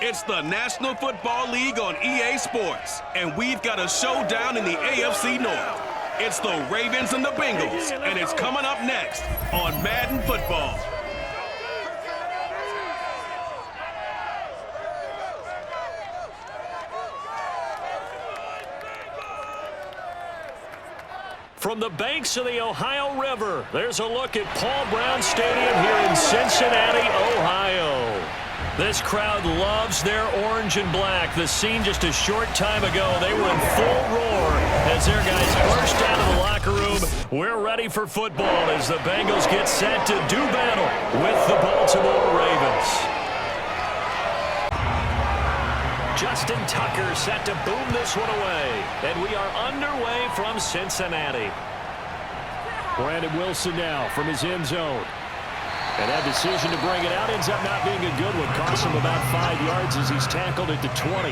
It's the National Football League on EA Sports, and we've got a showdown in the AFC North. It's the Ravens and the Bengals, and it's coming up next on Madden Football. From the banks of the Ohio River, there's a look at Paul Brown Stadium here in Cincinnati, Ohio. This crowd loves their orange and black. The scene just a short time ago, they were in full roar as their guys burst out of the locker room. We're ready for football as the Bengals get set to do battle with the Baltimore Ravens. Justin Tucker set to boom this one away. And we are underway from Cincinnati. Brandon Wilson now from his end zone. And that decision to bring it out ends up not being a good one. Costs him about 5 yards as he's tackled at the 20.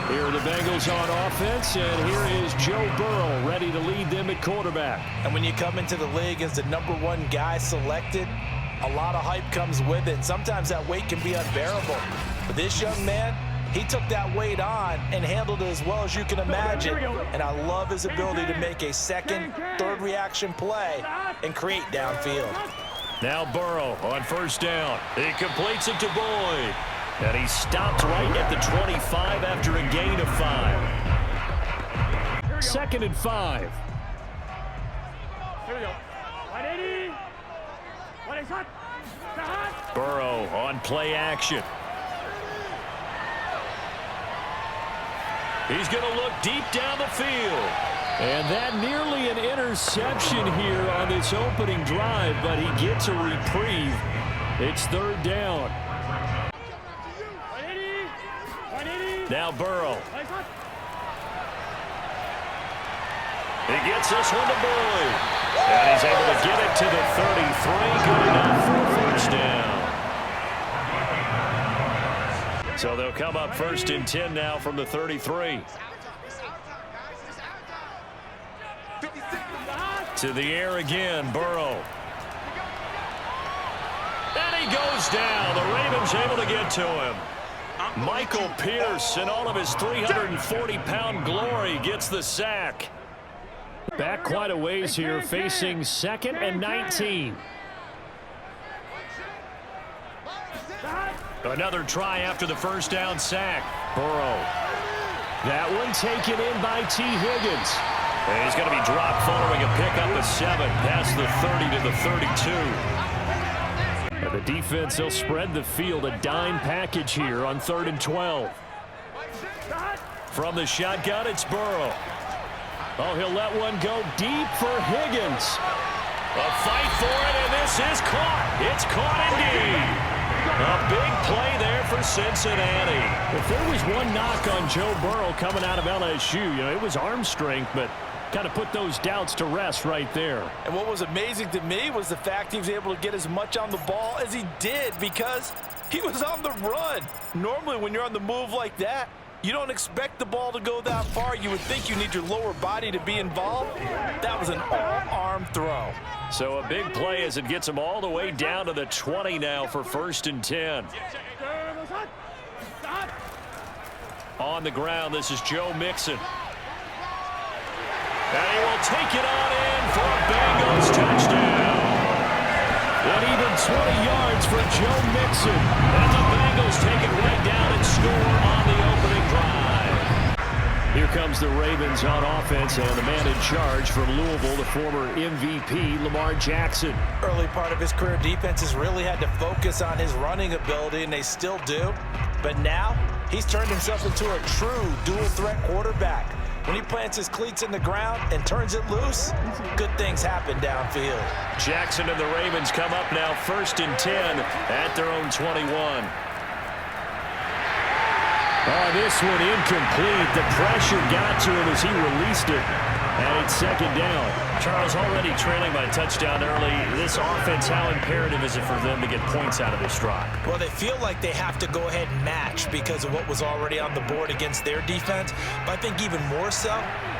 Here are the Bengals on offense, and here is Joe Burrow ready to lead them at quarterback. And when you come into the league as the #1 guy selected, a lot of hype comes with it. Sometimes that weight can be unbearable. But this young man, he took that weight on and handled it as well as you can imagine. And I love his ability to make a second, third reaction play and create downfield. Now Burrow on first down. He completes it to Boyd. And he stopped right at the 25 after a gain of 5. 2nd and 5. Here we go. 180. Burrow on play action. He's going to look deep down the field. And that nearly an interception here on this opening drive, but he gets a reprieve. It's 3rd down. Now Burrow. He gets this one to Boyd. And he's able to get it to the 33. Good enough for a first down. So they'll come up 1st and 10 now from the 33. To the air again, Burrow. And he goes down. The Ravens able to get to him. Michael Pierce, in all of his 340-pound glory, gets the sack. Back quite a ways here, facing 2nd and 19. Another try after the first down sack. Burrow. That one taken in by T. Higgins. And he's going to be dropped following a pickup of 7 past the 30 to the 32. And the defense, they'll spread the field, a dime package here on 3rd and 12. From the shotgun, it's Burrow. Oh, he'll let one go deep for Higgins. A fight for it, and this is caught. It's caught indeed. A big play there for Cincinnati. If there was one knock on Joe Burrow coming out of LSU, it was arm strength, but kind of put those doubts to rest right there. And what was amazing to me was the fact he was able to get as much on the ball as he did because he was on the run. Normally when you're on the move like that, you don't expect the ball to go that far. You would think you need your lower body to be involved. That was an all-arm throw. So a big play as it gets him all the way down to the 20 now for 1st and 10. On the ground, this is Joe Mixon. And he will take it on in for a Bengals touchdown. An even 20 yards for Joe Mixon. And the Bengals take it right down and score on the opening drive. Here comes the Ravens on offense, and the man in charge from Louisville, the former MVP, Lamar Jackson. Early part of his career, defenses really had to focus on his running ability, and they still do. But now, he's turned himself into a true dual-threat quarterback. When he plants his cleats in the ground and turns it loose, good things happen downfield. Jackson and the Ravens come up now 1st and 10 at their own 21. Oh, this one incomplete. The pressure got to him as he released it. And it's 2nd down. Charles, already trailing by a touchdown early. This offense, how imperative is it for them to get points out of this drive? Well, they feel like they have to go ahead and match because of what was already on the board against their defense. But I think even more so,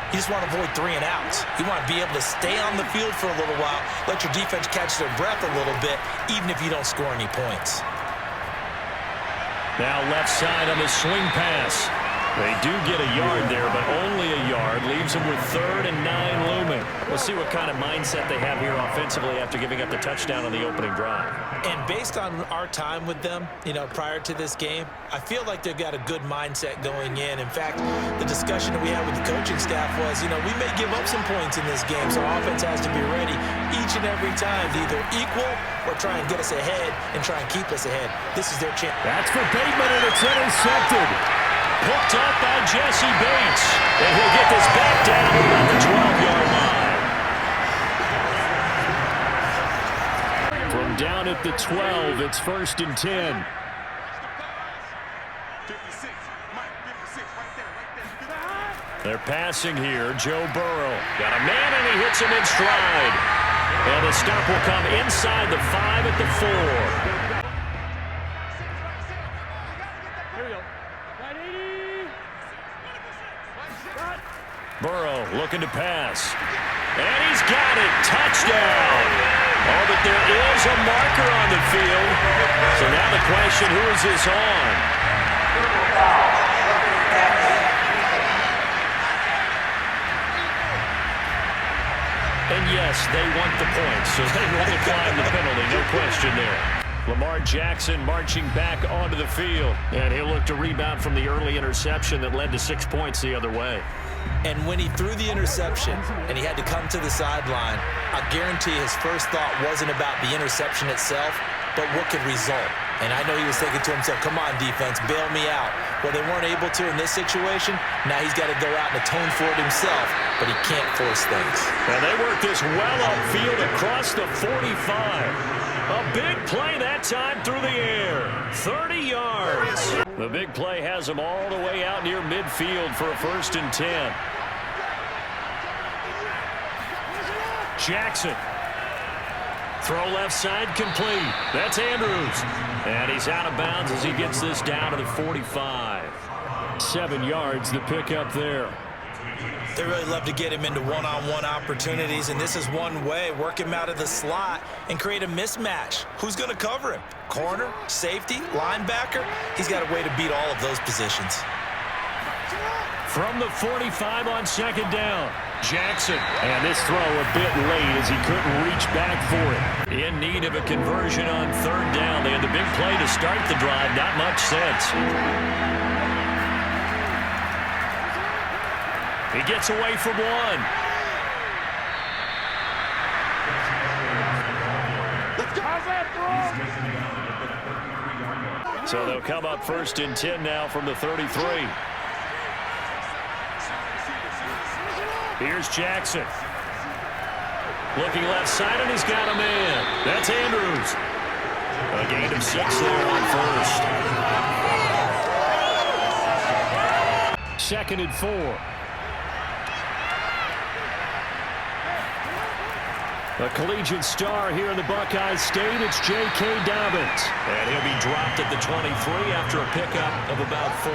you just want to avoid 3 and outs. You want to be able to stay on the field for a little while, let your defense catch their breath a little bit, even if you don't score any points. Now left side on the swing pass. They do get a yard there, but only a yard. Leaves them with 3rd and 9 looming. We'll see what kind of mindset they have here offensively after giving up the touchdown on the opening drive. And based on our time with them, prior to this game, I feel like they've got a good mindset going in. In fact, the discussion that we had with the coaching staff was, we may give up some points in this game, so our offense has to be ready each and every time to either equal or try and get us ahead and try and keep us ahead. This is their chance. That's for Bateman, and it's intercepted. Hooked up by Jesse Bates. And he'll get this back down to about the 12-yard line. From down at the 12, it's 1st and 10. They're passing here. Joe Burrow. Got a man, and he hits him in stride. And the stop will come inside the 5 at the 4. Burrow looking to pass. And he's got it. Touchdown. Oh, but there is a marker on the field. So now the question, who is this on? And yes, they want the points, so they will decline the penalty. No question there. Lamar Jackson marching back onto the field. And he'll look to rebound from the early interception that led to 6 points the other way. And when he threw the interception and he had to come to the sideline, I guarantee his first thought wasn't about the interception itself, but what could result. And I know he was thinking to himself, come on, defense, bail me out. Well, they weren't able to in this situation. Now he's got to go out and atone for it himself, but he can't force things. And they work this well upfield across the 45. A big play that time through the air. 30 yards. The big play has them all the way out near midfield for a 1st and 10. Jackson. Throw left side complete. That's Andrews. And he's out of bounds as he gets this down to the 45. 7 yards, the pickup there. They really love to get him into one-on-one opportunities, and this is one way. Work him out of the slot and create a mismatch. Who's going to cover him? Corner, safety, linebacker? He's got a way to beat all of those positions. From the 45 on 2nd down, Jackson. And this throw a bit late as he couldn't reach back for it. In need of a conversion on 3rd down. They had the big play to start the drive. Not much sense. He gets away from one. So they'll come up 1st and 10 now from the 33. Here's Jackson. Looking left side, and he's got a man. That's Andrews. A gain of 6 there on 1st. 2nd and 4. A collegiate star here in the Buckeye State, it's J.K. Dobbins. And he'll be dropped at the 23 after a pickup of about 4.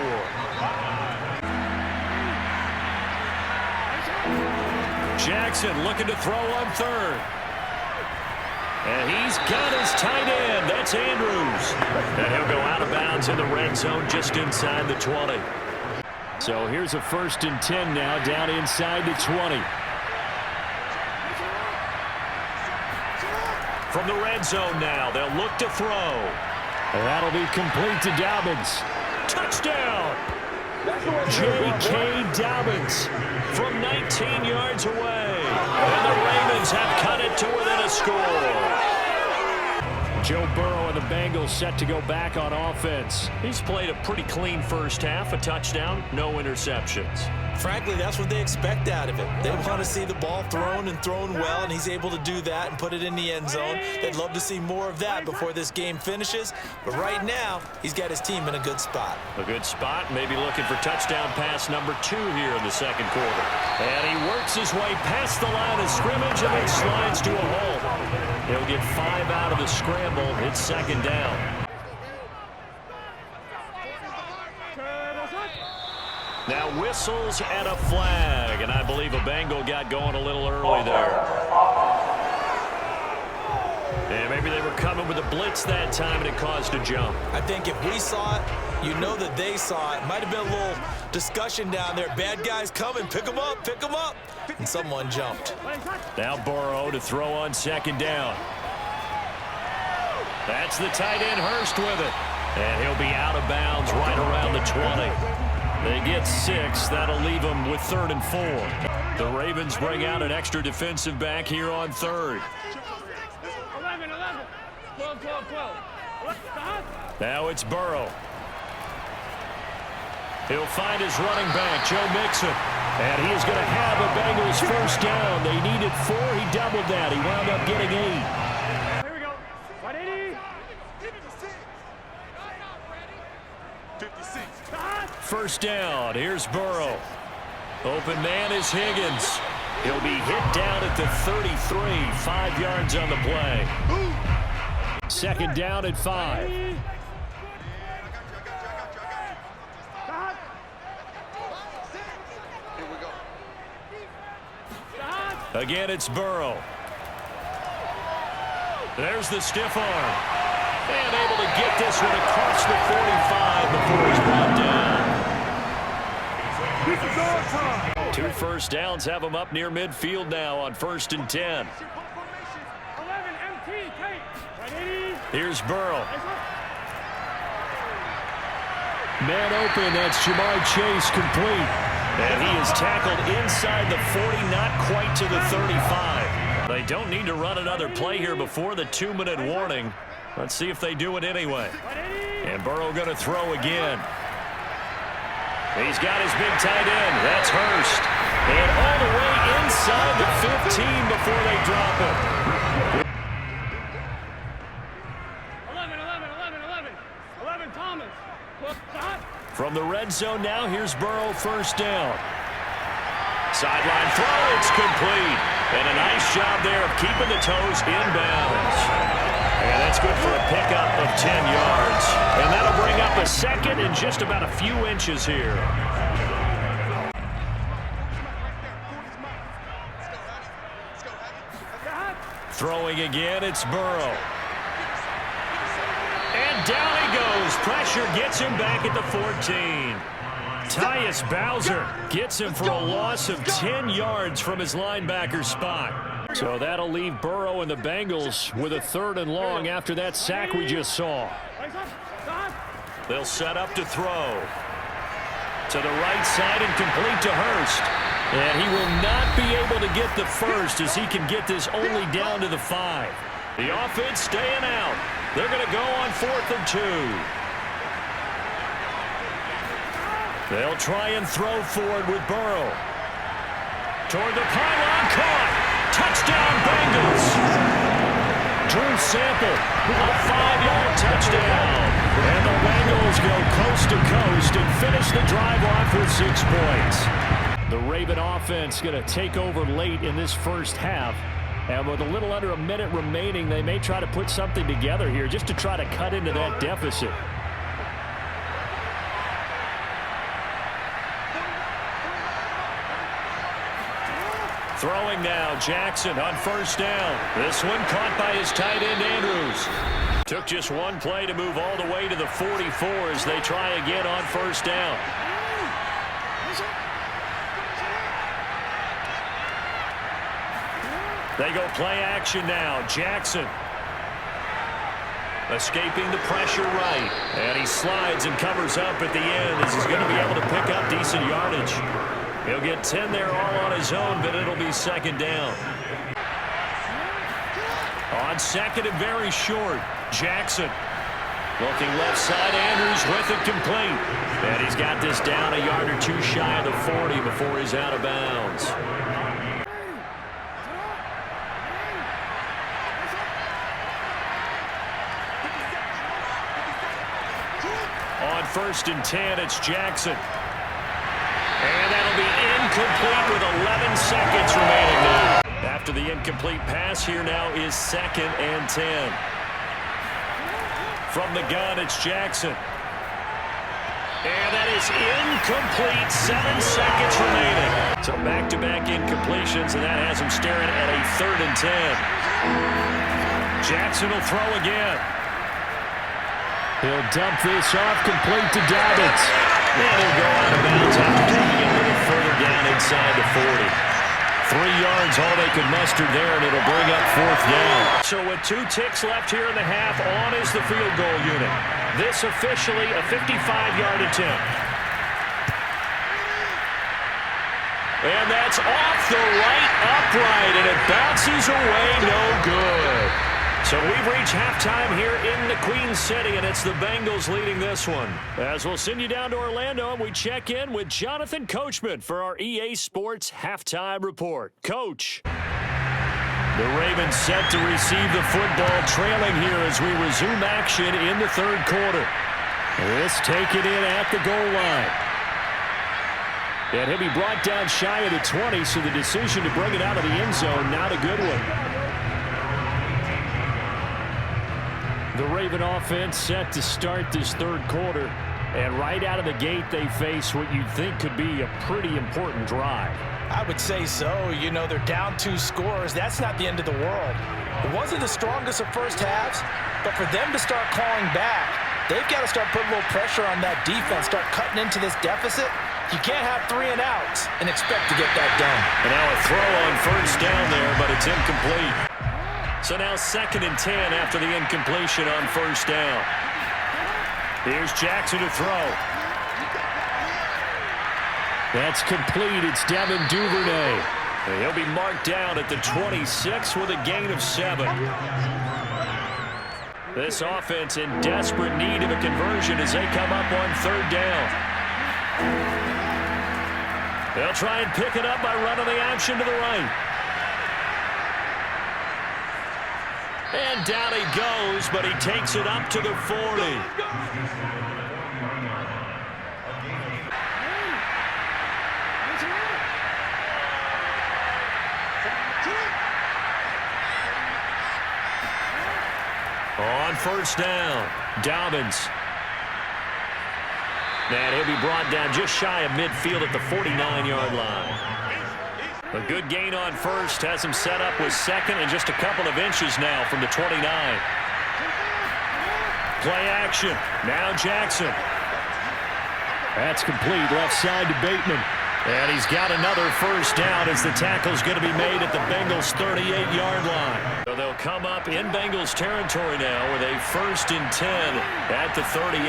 Jackson looking to throw on 3rd. And he's got his tight end. That's Andrews. And he'll go out of bounds in the red zone just inside the 20. So here's a 1st and 10 now down inside the 20. From the red zone now, they'll look to throw. And that'll be complete to Dobbins. Touchdown! J.K. Dobbins from 19 yards away. And the Ravens have cut it to within a score. Joe Burrow and the Bengals set to go back on offense. He's played a pretty clean first half, a touchdown, no interceptions. Frankly, that's what they expect out of it. They want to see the ball thrown and thrown well, and he's able to do that and put it in the end zone. They'd love to see more of that before this game finishes. But right now, he's got his team in a good spot. A good spot, maybe looking for touchdown pass number 2 here in the 2nd quarter. And he works his way past the line of scrimmage and then slides to a halt. He'll get 5 out of the scramble. It's 2nd down. Now whistles and a flag, and I believe a Bengal got going a little early there. And maybe they were coming with a blitz that time, and it caused a jump. I think if we saw it, You know that they saw it. Might have been a little discussion down there. Bad guys coming. Pick them up. Pick them up. And someone jumped. Now Burrow to throw on second down. That's the tight end Hurst with it. And he'll be out of bounds right around the 20. They get 6. That'll leave them with 3rd and 4. The Ravens bring out an extra defensive back here on 3rd. 11, 12, 12. Now it's Burrow. He'll find his running back, Joe Mixon. And he is going to have a Bengals first down. They needed 4. He doubled that. He wound up getting 8. Here we go. 180. 56. First down. Here's Burrow. Open man is Higgins. He'll be hit down at the 33. 5 yards on the play. Second down at 5. Again, it's Burrow. There's the stiff arm. And able to get this one across the 45 before he's brought down. 2 first downs have him up near midfield now on 1st and 10. 11 MT, tight. 180. Here's Burrow. Man open, that's Jamar Chase complete. And he is tackled inside the 40, not quite to the 35. They don't need to run another play here before the 2-minute warning. Let's see if they do it anyway. And Burrow going to throw again. He's got his big tight end. That's Hurst. And all the way inside the 15 before they drop it. 11, Thomas. From the red zone now, here's Burrow first down. Sideline throw, it's complete. And a nice job there of keeping the toes in bounds. And that's good for a pickup of 10 yards. And that'll bring up a second and just about a few inches here. Throwing again, it's Burrow. And down he goes. Pressure gets him back at the 14. Tyus Bowser gets him for a loss of 10 yards from his linebacker spot. So that'll leave Burrow and the Bengals with a 3rd and long after that sack we just saw. They'll set up to throw. To the right side and complete to Hurst. And he will not be able to get the first as he can get this only down to the 5. The offense staying out. They're going to go on 4th and 2. They'll try and throw forward with Burrow. Toward the pylon, caught. Touchdown, Bengals. Drew Sample, a 5-yard touchdown. And the Bengals go coast to coast and finish the drive off with 6 points. The Raven offense going to take over late in this first half. And with a little under a minute remaining, they may try to put something together here just to try to cut into that deficit. Throwing now, Jackson on first down. This one caught by his tight end, Andrews. Took just one play to move all the way to the 44 as they try again on first down. They go play action now. Jackson escaping the pressure right. And he slides and covers up at the end as he's going to be able to pick up decent yardage. He'll get 10 there all on his own, but it'll be second down. On second and very short, Jackson. Looking left side, Andrews with it complete. And he's got this down a yard or 2 shy of the 40 before he's out of bounds. On 1st and 10, it's Jackson. And that'll be incomplete with 11 seconds remaining now. After the incomplete pass, here now is 2nd and 10. From the gun, it's Jackson. And that is incomplete. 7 seconds remaining. So back-to-back incompletions, and that has him staring at a 3rd and 10. Jackson will throw again. He'll dump this off complete to Dobbins. And he'll go out of bounds after taking it a little further down inside the 40. 3 yards, all they could muster there, and it'll bring up 4th down. So with 2 ticks left here in the half, on is the field goal unit. This officially a 55-yard attempt. And that's off the right upright, and it bounces away, no good. So we've reached halftime here in the Queen City, and it's the Bengals leading this one. As we'll send you down to Orlando, and we check in with Jonathan Coachman for our EA Sports Halftime Report. Coach. The Ravens set to receive the football, trailing here as we resume action in the 3rd quarter. This taken in at the goal line. And he'll be brought down shy of the 20, so the decision to bring it out of the end zone, not a good one. The Raven offense set to start this 3rd quarter, and right out of the gate they face what you'd think could be a pretty important drive. I would say so. You know, they're down 2 scores. That's not the end of the world. It wasn't the strongest of first halves, but for them to start clawing back, they've got to start putting a little pressure on that defense, start cutting into this deficit. You can't have 3 and outs and expect to get that done. And now a throw on 1st down there, but it's incomplete. So now 2nd and 10 after the incompletion on 1st down. Here's Jackson to throw. That's complete. It's Devin Duvernay. And he'll be marked down at the 26 with a gain of 7. This offense in desperate need of a conversion as they come up on 3rd down. They'll try and pick it up by running the option to the right. And down he goes, but he takes it up to the 40. On 1st down, Dobbins. And he'll be brought down just shy of midfield at the 49-yard line. A good gain on 1st has him set up with 2nd and just a couple of inches now from the 29. Play action. Now Jackson. That's complete. Left side to Bateman. And he's got another 1st down as the tackle's going to be made at the Bengals' 38-yard line. So they'll come up in Bengals territory now with a 1st and 10 at the 38.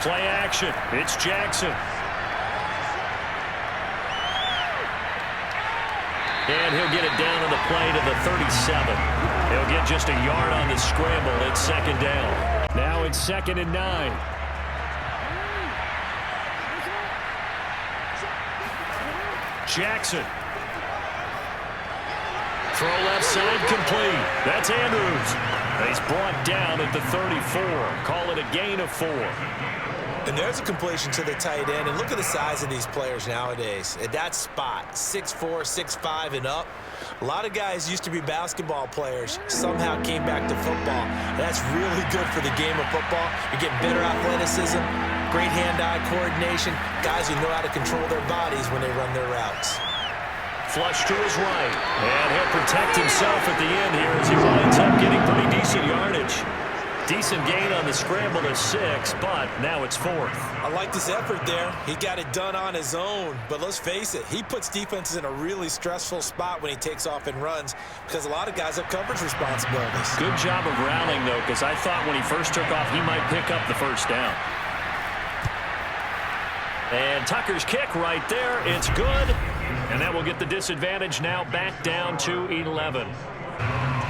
Play action. It's Jackson. And he'll get it down on the play to the 37. He'll get just a yard on the scramble. It's 2nd down. Now it's 2nd and 9. Jackson. Throw left side complete. That's Andrews. He's brought down at the 34. Call it a gain of 4. And there's a completion to the tight end. And look at the size of these players nowadays. At that spot, 6'4", 6'5", and up. A lot of guys used to be basketball players, somehow came back to football. That's really good for the game of football. You're getting better athleticism, great hand-eye coordination, guys who know how to control their bodies when they run their routes. Flush to his right, and he'll protect himself at the end here as he winds up getting pretty decent yardage. Decent gain on the scramble to 6, but now it's 4th. I like this effort there. He got it done on his own, but let's face it, he puts defenses in a really stressful spot when he takes off and runs because a lot of guys have coverage responsibilities. Good job of rallying, though, because I thought when he first took off, he might pick up the 1st down. And Tucker's kick right there. It's good. And that will get the disadvantage now back down to 11.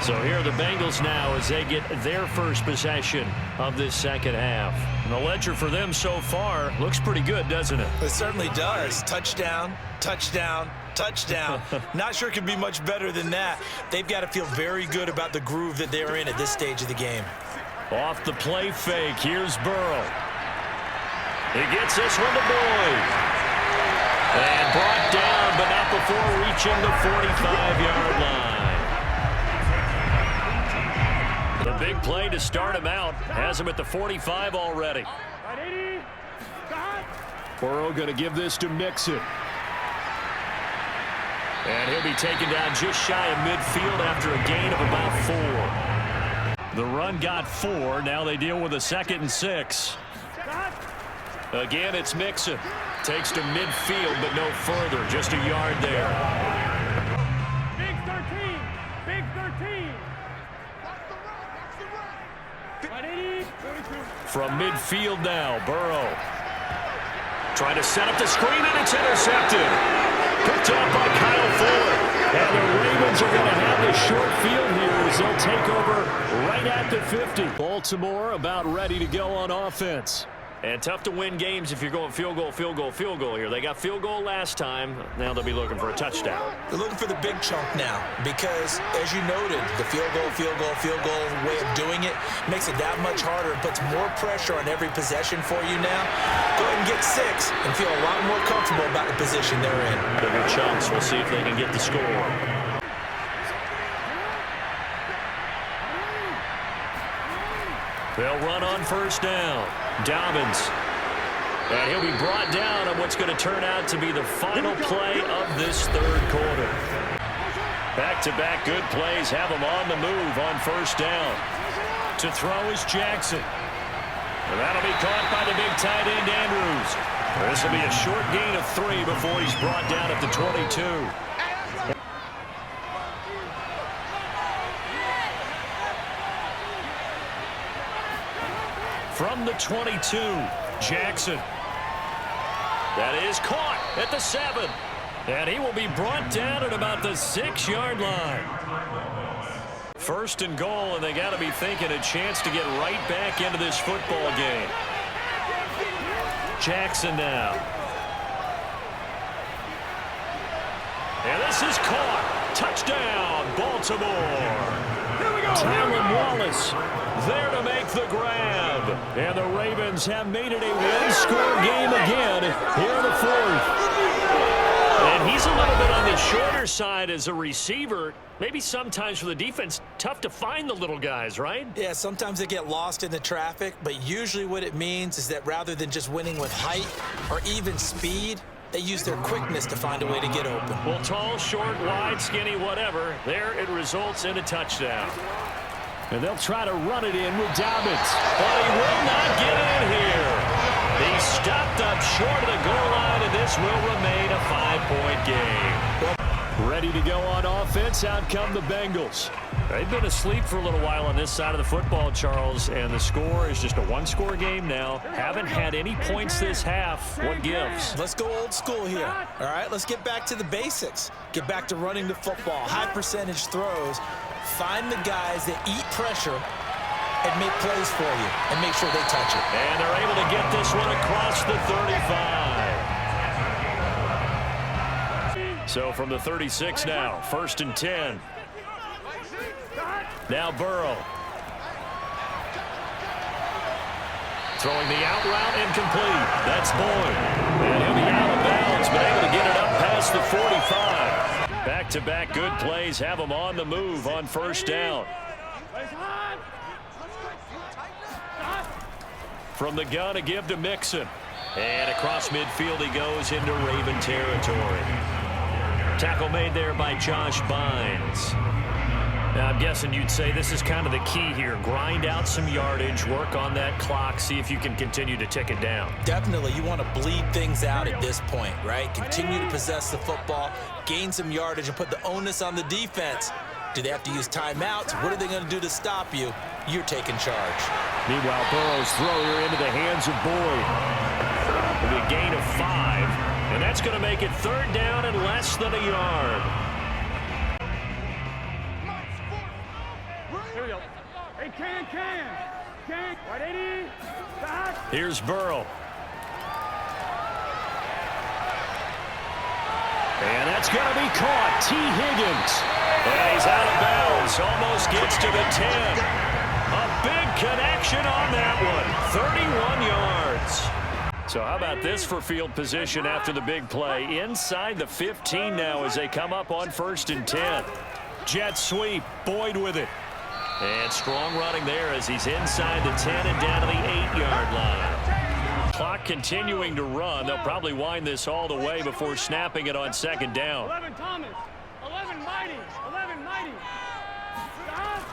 So here are the Bengals now as they get their first possession of this 2nd half. And the ledger for them so far looks pretty good, doesn't it? It certainly does. Touchdown, touchdown, touchdown. Not sure it could be much better than that. They've got to feel very good about the groove that they're in at this stage of the game. Off the play fake, here's Burrow. He gets this one to Boyd. And brought down, but not before reaching the 45-yard line. The big play to start him out has him at the 45 already. Burrow going to give this to Mixon. And he'll be taken down just shy of midfield after a gain of about 4. The run got 4. Now they deal with a 2nd and 6. Again, it's Mixon. Takes to midfield, but no further. Just a yard there. Big 13. Big 13. Right 80. 42. From midfield now, Burrow. Trying to set up the screen, and it's intercepted. Picked up by Kyle Fuller. And the Ravens are going to have the short field here as they'll take over right at the 50. Baltimore about ready to go on offense. And tough to win games if you're going field goal, field goal, field goal here. They got field goal last time. Now they'll be looking for a touchdown. They're looking for the big chunk now because, as you noted, the field goal way of doing it makes it that much harder and puts more pressure on every possession for you now. Go ahead and get 6 and feel a lot more comfortable about the position they're in. Bigger chunks. We'll see if they can get the score. They'll run on first down. Dobbins. And he'll be brought down on what's going to turn out to be the final play of this 3rd quarter. Back-to-back good plays have him on the move on first down. To throw is Jackson. And that'll be caught by the big tight end, Andrews. This will be a short gain of 3 before he's brought down at the 22. From the 22, Jackson. That is caught at the 7. And he will be brought down at about the 6-yard line. 1st and goal, and they got to be thinking a chance to get right back into this football game. Jackson now. And this is caught. Touchdown, Baltimore. Talon Wallace there to make the grab. And the Ravens have made it a one-score game again here in the 4th. And he's a little bit on the shorter side as a receiver. Maybe sometimes for the defense, tough to find the little guys, right? Yeah, sometimes they get lost in the traffic, but usually what it means is that rather than just winning with height or even speed, they use their quickness to find a way to get open. Well, tall, short, wide, skinny, whatever, there it results in a touchdown. And they'll try to run it in with Dobbins. But he will not get in here. He stopped up short of the goal line, and this will remain a 5-point game. Ready to go on offense, out come the Bengals. They've been asleep for a little while on this side of the football, Charles, and the score is just a one-score game now. Haven't had any points this half. What gives? Let's go old school here. All right, let's get back to the basics. Get back to running the football, high percentage throws. Find the guys that eat pressure and make plays for you and make sure they touch it. And they're able to get this one across the 35. So from the 36 now, 1st and 10. Now Burrow. Throwing the out route incomplete. That's Boyd. And he'll be out of bounds, but able to get it up past the 45. Back-to-back good plays have him on the move on first down. From the gun, a give to Mixon. And across midfield he goes into Raven territory. Tackle made there by Josh Bynes. Now, I'm guessing you'd say this is kind of the key here. Grind out some yardage, work on that clock, see if you can continue to tick it down. Definitely. You want to bleed things out at this point, right? Continue to possess the football, gain some yardage, and put the onus on the defense. Do they have to use timeouts? What are they going to do to stop you? You're taking charge. Meanwhile, Burrow's throw here into the hands of Boyd. It'll be a gain of 5, and that's going to make it 3rd down and less than a yard. Here we go. Hey, can. Right 80. Back. Here's Burrow. And that's going to be caught. T. Higgins. And he's out of bounds. Almost gets to the 10. A big connection on that one. 31 yards. So how about this for field position after the big play? Inside the 15 now as they come up on 1st and 10. Jet sweep. Boyd with it. And strong running there as he's inside the 10 and down to the 8-yard line. Clock continuing to run. They'll probably wind this all the way before snapping it on 2nd down. 11 Thomas. 11 Mighty. 11 Mighty. Stop.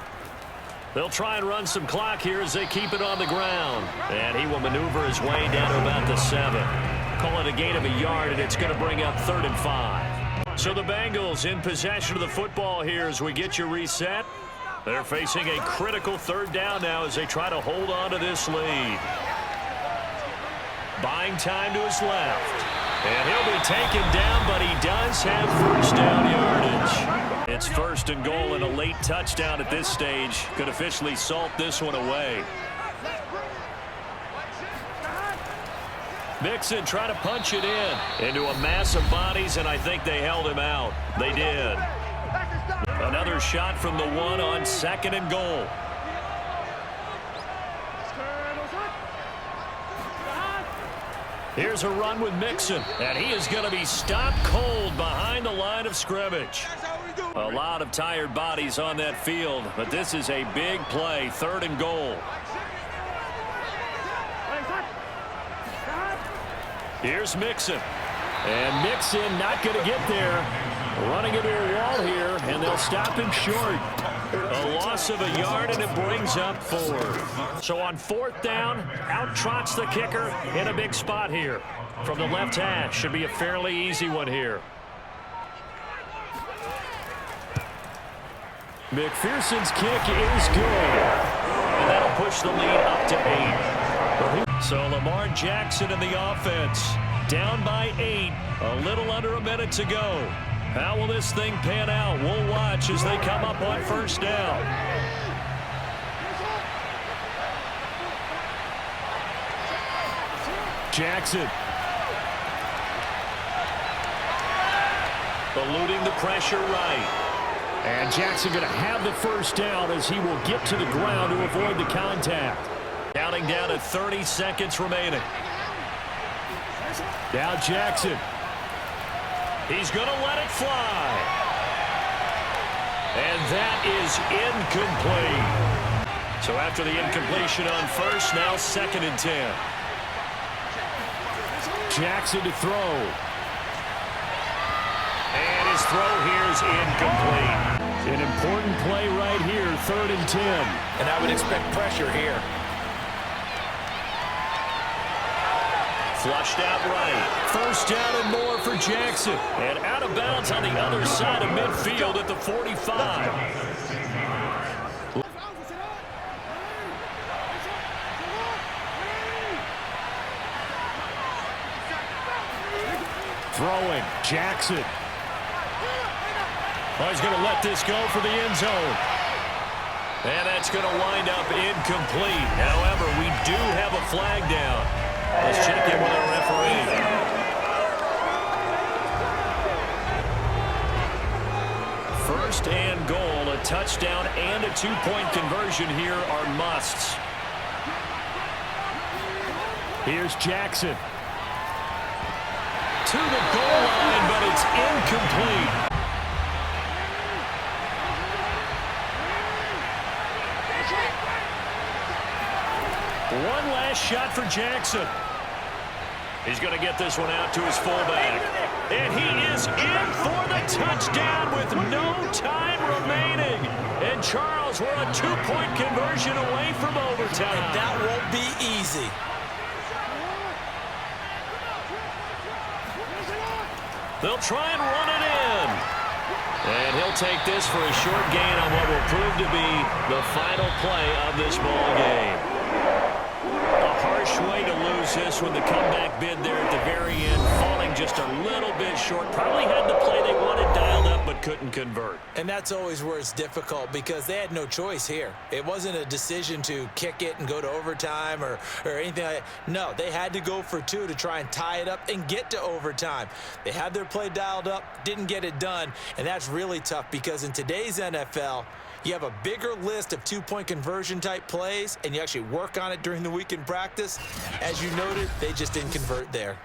They'll try and run some clock here as they keep it on the ground. And he will maneuver his way down to about the 7. Call it a gain of a yard, and it's going to bring up 3rd and 5. So the Bengals in possession of the football here as we get you reset. They're facing a critical 3rd down now as they try to hold on to this lead. Buying time to his left. And he'll be taken down, but he does have 1st down yardage. It's 1st and goal and a late touchdown at this stage. Could officially salt this one away. Mixon trying to punch it in into a mass of bodies, and I think they held him out. They did. Another shot from the 1 on 2nd and goal. Here's a run with Mixon, and he is going to be stopped cold behind the line of scrimmage. A lot of tired bodies on that field, but this is a big play, 3rd and goal. Here's Mixon, and Mixon not going to get there. Running into a wall here, and they'll stop him short. A loss of a yard, and it brings up 4th. So on 4th down, out trots the kicker in a big spot here. From the left hash, should be a fairly easy one here. McPherson's kick is good. And that'll push the lead up to 8. So Lamar Jackson in the offense. Down by 8. A little under a minute to go. How will this thing pan out? We'll watch as they come up on 1st down. Jackson. Eluding the pressure right. And Jackson going to have the 1st down as he will get to the ground to avoid the contact. Counting down to 30 seconds remaining. Now Jackson. He's going to let it fly. And that is incomplete. So after the incompletion on 1st, now 2nd and 10. Jackson to throw. And his throw here is incomplete. An important play right here, 3rd and 10. And I would expect pressure here. Flushed out right. 1st down and more for Jackson. And out of bounds on the other side of midfield at the 45. Throwing. Jackson. Oh, he's going to let this go for the end zone. And that's going to wind up incomplete. However, we do have a flag down. Let's check in with our referee. First and goal, a touchdown and a 2-point conversion here are musts. Here's Jackson. To the goal line, but it's incomplete. One last shot for Jackson. He's going to get this one out to his fullback. And he is in for the touchdown with no time remaining. And Charles, we're a 2-point conversion away from overtime. And that won't be easy. They'll try and run it in. And he'll take this for a short gain on what will prove to be the final play of this ball game. A harsh way to lose this when the comeback bid there at the very end, falling just a little bit short. Probably had the play they wanted dialed up but couldn't convert. And that's always where it's difficult because they had no choice here. It wasn't a decision to kick it and go to overtime or anything like that. No, they had to go for 2 to try and tie it up and get to overtime. They had their play dialed up, didn't get it done, and that's really tough because in today's NFL, you have a bigger list of 2-point conversion type plays, and you actually work on it during the week in practice. As you noted, they just didn't convert there.